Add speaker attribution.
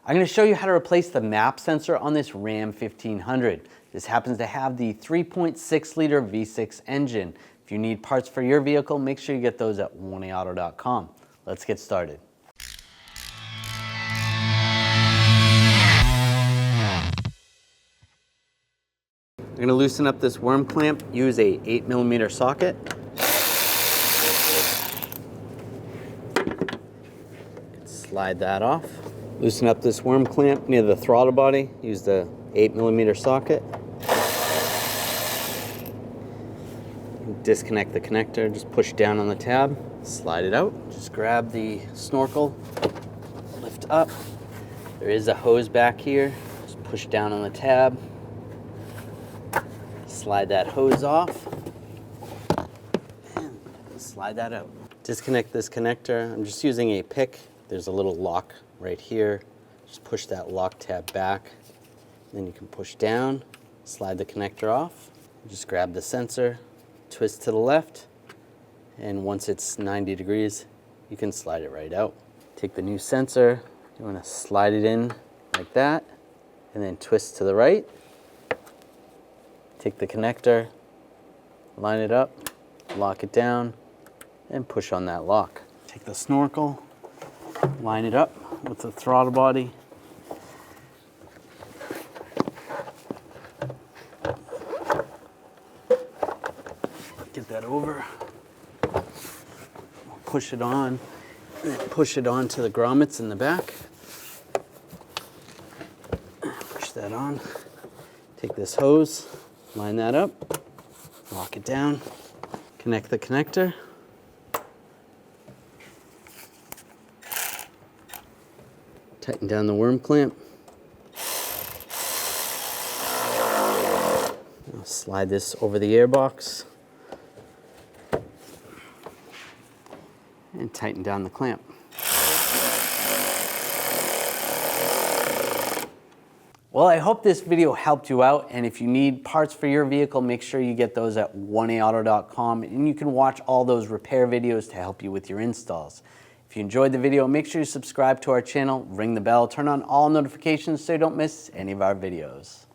Speaker 1: I'm going to show you how to replace the map sensor on this Ram 1500. This happens to have the 3.6 liter V6 engine. If you need parts for your vehicle, make sure you get those at 1aauto.com. Let's get started. I'm going to loosen up this worm clamp, use a 8mm socket. Slide that off. Loosen up this worm clamp near the throttle body, use the 8mm socket. Disconnect the connector, just push down on the tab, slide it out. Just grab the snorkel, lift up. There is a hose back here, just push down on the tab. Slide that hose off, and slide that out. Disconnect this connector. I'm just using a pick. There's a little lock right here. Just push that lock tab back. Then you can push down, slide the connector off. Just grab the sensor, twist to the left, and once it's 90 degrees, you can slide it right out. Take the new sensor, you want to slide it in like that, and then twist to the right. Take the connector, line it up, lock it down, and push on that lock. Take the snorkel, line it up with the throttle body. Get that over. Push it on, and then push it onto the grommets in the back. Push that on. Take this hose, line that up, lock it down, connect the connector. Tighten down the worm clamp. I'll slide this over the airbox and tighten down the clamp. Well, I hope this video helped you out, and if you need parts for your vehicle, make sure you get those at 1aauto.com, and you can watch all those repair videos to help you with your installs. If you enjoyed the video, make sure you subscribe to our channel, ring the bell, turn on all notifications so you don't miss any of our videos.